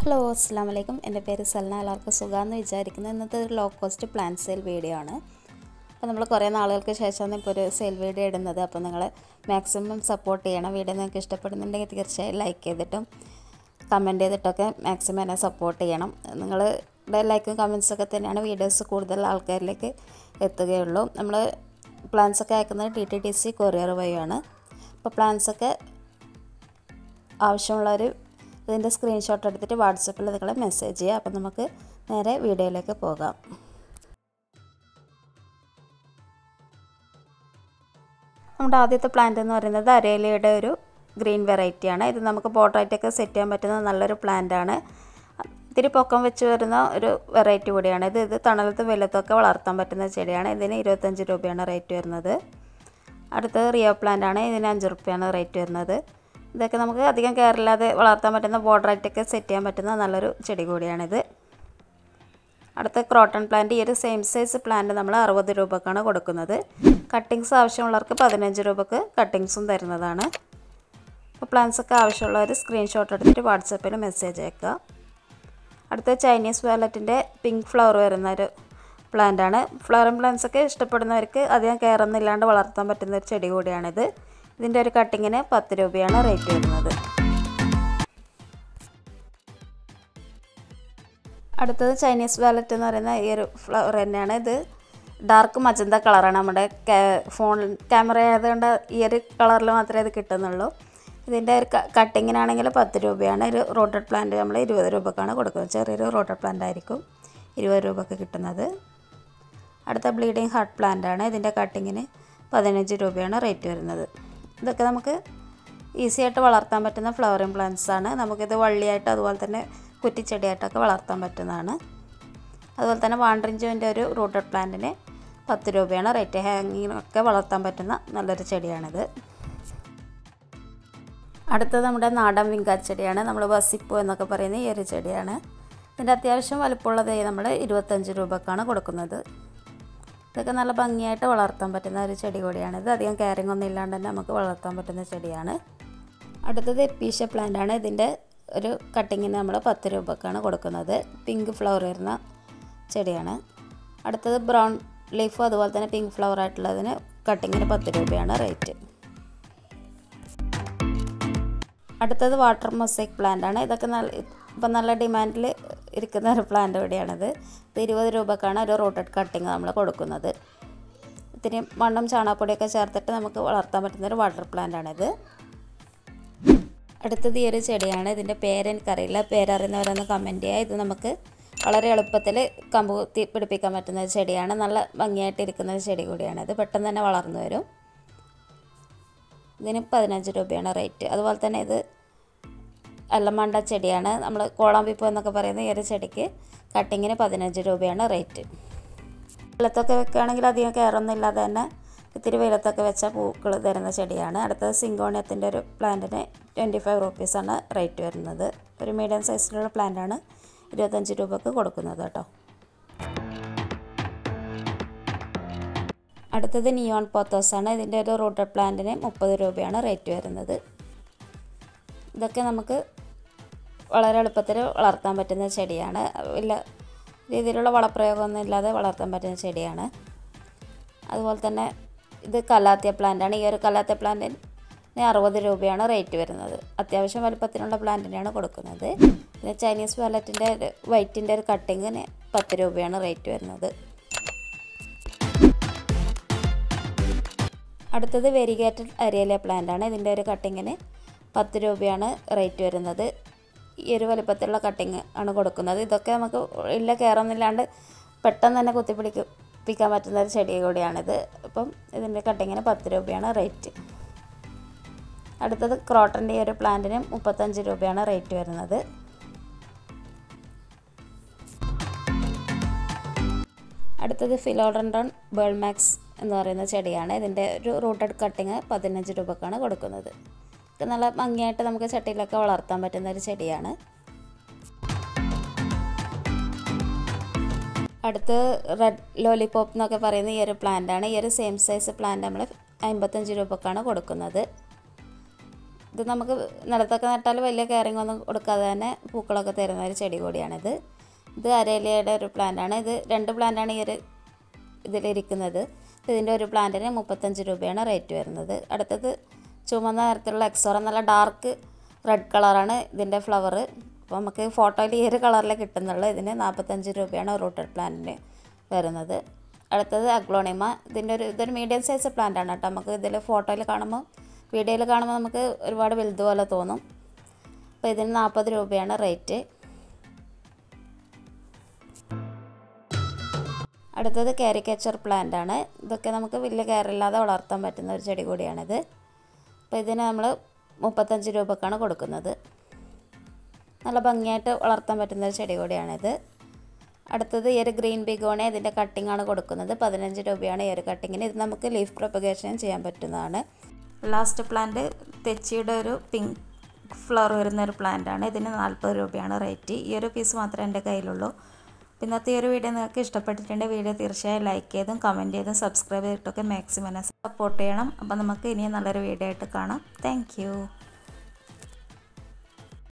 Hello അസ്സാം വലൈക്കും. എൻ്റെ പേര് സൽന. എല്ലാവർക്കും സുഖമാണെന്ന് വിചാരിക്കുന്നത്. ഇന്നത്തെ ഒരു low cost plan sale video ആണ്. അപ്പോൾ നമ്മൾ കുറേ നാളുകൾക്ക് ശേഷമാണ് ഇപ്പോൾ ഒരു സെയിൽ വീഡിയോ ഇടുന്നത്. അപ്പോൾ നിങ്ങൾ മാക്സിമം സപ്പോർട്ട് ചെയ്യണം. വീഡിയോ നിങ്ങൾക്ക് ഇഷ്ടപ്പെടുന്നുണ്ടെങ്കിൽ തീർച്ചയായും ലൈക്ക് ചെയ്തിട്ടും കമൻറ്റ് ചെയ്തിട്ടൊക്കെ മാക്സിമം എന്നെ സപ്പോർട്ട് ചെയ്യണം. നിങ്ങളുടെ ലൈക്കും കമൻസൊക്കെ തന്നെയാണ് വീഡിയോസ് കൂടുതൽ ആൾക്കാരിലേക്ക് എത്തുകയുള്ളൂ. നമ്മൾ പ്ലാൻസൊക്കെ അയക്കുന്നത് TTDC കൊറിയർ വഴിയാണ്. അപ്പോൾ പ്ലാൻസൊക്കെ ആവശ്യമുള്ളവർ ഇതിൻ്റെ സ്ക്രീൻഷോട്ട് എടുത്തിട്ട് വാട്സപ്പിൽ നിങ്ങൾ മെസ്സേജ് ചെയ്യുക. അപ്പോൾ നമുക്ക് നേരെ വീഡിയോയിലേക്ക് പോകാം. നമ്മുടെ ആദ്യത്തെ പ്ലാന്റ് എന്ന് പറയുന്നത് അരേലിയുടെ ഒരു ഗ്രീൻ വെറൈറ്റിയാണ്. ഇത് നമുക്ക് പോർട്രേറ്റൊക്കെ സെറ്റ് ചെയ്യാൻ പറ്റുന്ന നല്ലൊരു പ്ലാന്റാണ്. ഇത്തിരി പൊക്കം വെച്ച് വരുന്ന ഒരു വെറൈറ്റി കൂടിയാണ്. ഇത് തണലത്തും വെയിലത്തൊക്കെ വളർത്താൻ പറ്റുന്ന ചെടിയാണ്. ഇതിന് 25 രൂപയാണ് റേറ്റ് വരുന്നത്. അടുത്തത് റിയോ പ്ലാന്റ് ആണ്. ഇതിന് 5 രൂപയാണ് റേറ്റ് വരുന്നത്. ഇതൊക്കെ നമുക്ക് അധികം കെയറില്ലാതെ വളർത്താൻ പറ്റുന്ന ബോർഡറായിട്ടൊക്കെ സെറ്റ് ചെയ്യാൻ പറ്റുന്ന നല്ലൊരു ചെടി കൂടിയാണിത്. അടുത്ത ക്രോട്ടൺ പ്ലാന്റ്. ഈ ഒരു സെയിം സൈസ് പ്ലാന്റ് നമ്മൾ 60 രൂപക്കാണ് കൊടുക്കുന്നത്. കട്ടിങ്സ് ആവശ്യമുള്ളവർക്ക് 15 രൂപക്ക് കട്ടിങ്സും തരുന്നതാണ്. അപ്പോൾ പ്ലാന്റ്സൊക്കെ ആവശ്യമുള്ളവർ സ്ക്രീൻഷോട്ട് എടുത്തിട്ട് വാട്സപ്പിൽ മെസ്സേജ് അയക്കുക. അടുത്ത ചൈനീസ് വാലറ്റിൻ്റെ പിങ്ക് ഫ്ലവർ വരുന്ന ഒരു പ്ലാന്റാണ്. ഫ്ലവറിങ് പ്ലാന്റ്സൊക്കെ ഇഷ്ടപ്പെടുന്നവർക്ക് അധികം കെയറൊന്നും ഇല്ലാണ്ട് വളർത്താൻ പറ്റുന്ന ഒരു ചെടി കൂടിയാണിത്. ഇതിൻ്റെ ഒരു കട്ടിങ്ങിന് 10 രൂപയാണ് റേറ്റ് വരുന്നത്. അടുത്തത് ചൈനീസ് വാലറ്റ് എന്ന് പറയുന്ന ഈ ഒരു ഫ്ലവർ തന്നെയാണ്. ഇത് ഡാർക്ക് മജന്ത കളറാണ്. നമ്മുടെ ഫോൺ ക്യാമറ ആയതുകൊണ്ട് ഈ ഒരു കളറിൽ മാത്രമേ ഇത് കിട്ടുന്നുള്ളൂ. ഇതിൻ്റെ ഒരു കട്ടിങ്ങിനാണെങ്കിൽ 10 രൂപയാണ്. ഒരു റോട്ടഡ് പ്ലാന്റ് നമ്മൾ 20 രൂപക്കാണ് കൊടുക്കുന്നത്. ചെറിയൊരു റോട്ടഡ് പ്ലാന്റ് ആയിരിക്കും 20 രൂപക്ക് കിട്ടുന്നത്. അടുത്ത ബ്ലീഡിങ് ഹാർട്ട് പ്ലാന്റ് ആണ്. ഇതിൻ്റെ കട്ടിങ്ങിന് 15 രൂപയാണ് റേറ്റ് വരുന്നത്. ഇതൊക്കെ നമുക്ക് ഈസി ആയിട്ട് വളർത്താൻ പറ്റുന്ന ഫ്ലവറിങ് പ്ലാന്റ്സ് ആണ്. നമുക്കിത് വള്ളിയായിട്ട് അതുപോലെ തന്നെ കുറ്റിച്ചെടിയായിട്ടൊക്കെ വളർത്താൻ പറ്റുന്നതാണ്. അതുപോലെ തന്നെ വാണ്ടറിഞ്ചുവിൻ്റെ ഒരു റൂട്ടഡ് പ്ലാന്റിന് 10 രൂപയാണ് റേറ്റ്. ഹാങ്ങിങ്ങൊക്കെ വളർത്താൻ പറ്റുന്ന നല്ലൊരു ചെടിയാണിത്. അടുത്തത് നമ്മുടെ നാടൻ വിങ്കാച്ചെടിയാണ്. നമ്മൾ വസിപ്പൂ എന്നൊക്കെ പറയുന്ന ഈ ഒരു ചെടിയാണ്. ഇതിൻ്റെ അത്യാവശ്യം വലുപ്പമുള്ളത് നമ്മൾ 25 രൂപക്കാണ് കൊടുക്കുന്നത്. ഇതൊക്കെ നല്ല ഭംഗിയായിട്ട് വളർത്താൻ പറ്റുന്ന ഒരു ചെടി കൂടിയാണ്. ഇത് അധികം കെയറിങ് ഒന്നും ഇല്ലാണ്ട് തന്നെ നമുക്ക് വളർത്താൻ പറ്റുന്ന ചെടിയാണ്. അടുത്തത് എപ്പീഷ്യ പ്ലാന്റ് ആണ്. ഇതിൻ്റെ ഒരു കട്ടിങ്ങിന് നമ്മൾ 10 രൂപക്കാണ് കൊടുക്കുന്നത്. പിങ്ക് ഫ്ലവർ വരുന്ന ചെടിയാണ്. അടുത്തത് ബ്രൗൺ ലീഫും അതുപോലെ തന്നെ പിങ്ക് ഫ്ലവർ ആയിട്ടുള്ളതിന് കട്ടിങ്ങിന് 10 രൂപയാണ് റേറ്റ്. അടുത്തത് വാട്ടർ മൊസൈക്ക് പ്ലാന്റ് ആണ്. ഇതൊക്കെ നല്ല ഡിമാൻഡിൽ ഇരിക്കുന്ന ഒരു പ്ലാന്റ് കൂടിയാണിത്. ഇത് 20 രൂപക്കാണ് ഒരു റൂട്ടഡ് കട്ടിങ് നമ്മൾ കൊടുക്കുന്നത്. ഇത്തിരി മണ്ണും ചാണകപ്പൊടിയൊക്കെ ചേർത്തിട്ട് നമുക്ക് വളർത്താൻ പറ്റുന്നൊരു വാട്ടർ പ്ലാന്റ് ആണിത്. അടുത്തത് ഈ ഒരു ചെടിയാണ്. ഇതിൻ്റെ പേരെനിക്കറിയില്ല. പേരറിയുന്നവരൊന്ന് കമൻറ്റ് ചെയ്യുക. ഇത് നമുക്ക് വളരെ എളുപ്പത്തിൽ കമ്പ് പിടിപ്പിക്കാൻ പറ്റുന്ന ഒരു ചെടിയാണ്. നല്ല ഭംഗിയായിട്ടിരിക്കുന്ന ഒരു ചെടി കൂടിയാണ്. ഇത് പെട്ടെന്ന് തന്നെ വളർന്നു വരും. ഇതിന് 15 രൂപയാണ് റേറ്റ്. അതുപോലെ തന്നെ ഇത് അല്ലമണ്ട ചെടിയാണ്. നമ്മൾ കോളാമ്പിപ്പൂ എന്നൊക്കെ പറയുന്ന ഈ ഒരു ചെടിക്ക് കട്ടിങ്ങിന് 15 രൂപയാണ് റേറ്റ്. വെയിലത്തൊക്കെ വെക്കുകയാണെങ്കിൽ അധികം കെയറൊന്നും ഇല്ലാതെ തന്നെ ഇത്തിരി വെയിലത്തൊക്കെ വെച്ച പൂക്കൾ തരുന്ന ചെടിയാണ്. അടുത്തത് സിങ്കോണിയത്തിൻ്റെ ഒരു പ്ലാന്റിന് 25 റുപ്പീസാണ് റേറ്റ് വരുന്നത്. ഒരു മീഡിയം സൈസിലുള്ള പ്ലാന്റാണ് 25 രൂപക്ക് കൊടുക്കുന്നത് കേട്ടോ. അടുത്തത് നിയോൺ പോത്തോസാണ്. ഇതിൻ്റെ ഒരു റൂട്ടഡ് പ്ലാന്റിന് 30 രൂപയാണ് റേറ്റ് വരുന്നത്. ഇതൊക്കെ നമുക്ക് വളരെ എളുപ്പത്തിൽ വളർത്താൻ പറ്റുന്ന ചെടിയാണ്. വലിയ രീതിയിലുള്ള വളപ്രയോഗമൊന്നും ഇല്ലാതെ വളർത്താൻ പറ്റുന്ന ചെടിയാണ്. അതുപോലെ തന്നെ ഇത് കലാത്തിയ പ്ലാന്റാണ്. ഈ ഒരു കലാത്തിയ പ്ലാന്റിന് 60 രൂപയാണ് റേറ്റ് വരുന്നത്. അത്യാവശ്യം വലുപ്പത്തിനുള്ള പ്ലാന്റിനാണ് കൊടുക്കുന്നത്. പിന്നെ ചൈനീസ് വാലറ്റിൻ്റെ വൈറ്റിൻ്റെ ഒരു കട്ടിങ്ങിന് 10 രൂപയാണ് റേറ്റ് വരുന്നത്. അടുത്തത് വെരിഗേറ്റഡ് അരേലിയ പ്ലാന്റ് ആണ്. ഇതിൻ്റെ ഒരു കട്ടിങ്ങിന് 10 രൂപയാണ് റേറ്റ് വരുന്നത്. ഈ ഒരു വലുപ്പത്തിലുള്ള കട്ടിങ് ആണ് കൊടുക്കുന്നത്. ഇതൊക്കെ നമുക്ക് വലിയ കെയറൊന്നുമില്ലാണ്ട് പെട്ടെന്ന് തന്നെ കുത്തിപ്പിടിപ്പിക്കാൻ പറ്റുന്ന ഒരു ചെടി കൂടിയാണിത്. അപ്പം ഇതിൻ്റെ കട്ടിങ്ങിന് 10 രൂപയാണ് റേറ്റ്. അടുത്തത് ക്രോട്ടൻ്റെ ഈ ഒരു പ്ലാന്റിന് 35 രൂപയാണ് റേറ്റ് വരുന്നത്. അടുത്തത് ഫിലോഡൻഡ്രോൺ ബേൾമാക്സ് എന്ന് പറയുന്ന ചെടിയാണ്. ഇതിൻ്റെ ഒരു റൂട്ടഡ് കട്ടിങ് 15 രൂപക്കാണ് കൊടുക്കുന്നത്. ഇത് നല്ല ഭംഗിയായിട്ട് നമുക്ക് ചട്ടിയിലൊക്കെ വളർത്താൻ പറ്റുന്ന ഒരു ചെടിയാണ്. അടുത്ത് റെഡ് ലോലിപോപ്പ് എന്നൊക്കെ പറയുന്ന ഈ ഒരു പ്ലാന്റാണ്. ഈ ഒരു സെയിം സൈസ് പ്ലാന്റ് നമ്മൾ 55 രൂപക്കാണ് കൊടുക്കുന്നത്. ഇത് നമുക്ക് നിലത്തൊക്കെ നട്ടാൽ വലിയ കെയറിങ് ഒന്നും കൊടുക്കാതെ തന്നെ പൂക്കളൊക്കെ തരുന്ന ഒരു ചെടി കൂടിയാണിത്. ഇത് അരേലിയയുടെ ഒരു പ്ലാന്റാണ്. ഇത് 2 പ്ലാന്റാണ് ഈ ഒരു ഇതിലിരിക്കുന്നത്. ഇതിൻ്റെ ഒരു പ്ലാന്റിന് 35 രൂപയാണ് റേറ്റ് വരുന്നത്. അടുത്തത് ചുമന്ന നിറത്തിലുള്ള എക്സോറ, നല്ല ഡാർക്ക് റെഡ് കളറാണ് ഇതിൻ്റെ ഫ്ലവർ. അപ്പോൾ നമുക്ക് ഫോട്ടോയിൽ ഈ ഒരു കളറിൽ കിട്ടുന്നുള്ളൂ. ഇതിന് 45 രൂപയാണ് റൂട്ടഡ് പ്ലാന്റിന് വരുന്നത്. അടുത്തത് അഗ്ലോണിമ. ഇതൊരു മീഡിയം സൈസ് പ്ലാന്റാണ് കേട്ടോ. നമുക്ക് ഇതിൽ ഫോട്ടോയിൽ കാണുമ്പോൾ, വീഡിയോയിൽ കാണുമ്പോൾ നമുക്ക് ഒരുപാട് വലുതുപോലെ തോന്നും. അപ്പോൾ ഇതിന് 40 രൂപയാണ് റേറ്റ്. അടുത്തത് കാരിക്കേച്ചർ പ്ലാന്റ് ആണ്. ഇതൊക്കെ നമുക്ക് വലിയ കെയറില്ലാതെ വളർത്താൻ പറ്റുന്ന ഒരു ചെടി കൂടിയാണിത്. അപ്പോൾ ഇതിന് നമ്മൾ 35 രൂപക്കാണ് കൊടുക്കുന്നത്. നല്ല ഭംഗിയായിട്ട് വളർത്താൻ പറ്റുന്ന ഒരു ചെടി കൂടിയാണിത്. അടുത്തത് ഈ ഒരു ഗ്രീൻ ബിഗോണി, ഇതിൻ്റെ കട്ടിങ്ങാണ് കൊടുക്കുന്നത്. 15 രൂപയാണ് ഈ ഒരു കട്ടിങ്ങിന്. ഇത് നമുക്ക് ലീഫ് പ്രൊപ്പഗേഷൻ ചെയ്യാൻ പറ്റുന്നതാണ്. ലാസ്റ്റ് പ്ലാന്റ് തെച്ചിയുടെ ഒരു പിങ്ക് ഫ്ലവർ വരുന്ന ഒരു പ്ലാന്റാണ്. ഇതിന് 40 രൂപയാണ് റേറ്റ്. ഈ ഒരു പീസ് മാത്രമേ എൻ്റെ കയ്യിലുള്ളൂ. ഇന്നത്തെ ഈ ഒരു വീഡിയോ നിങ്ങൾക്ക് ഇഷ്ടപ്പെട്ടിട്ടുണ്ടെങ്കിൽ വീഡിയോ തീർച്ചയായും ലൈക്ക് ചെയ്തും കമൻറ്റ് ചെയ്തും സബ്സ്ക്രൈബ് ചെയ്തിട്ടൊക്കെ മാക്സിമം സപ്പോർട്ട് ചെയ്യണം. അപ്പോൾ നമുക്ക് ഇനിയും നല്ലൊരു വീഡിയോ ആയിട്ട് കാണാം. താങ്ക്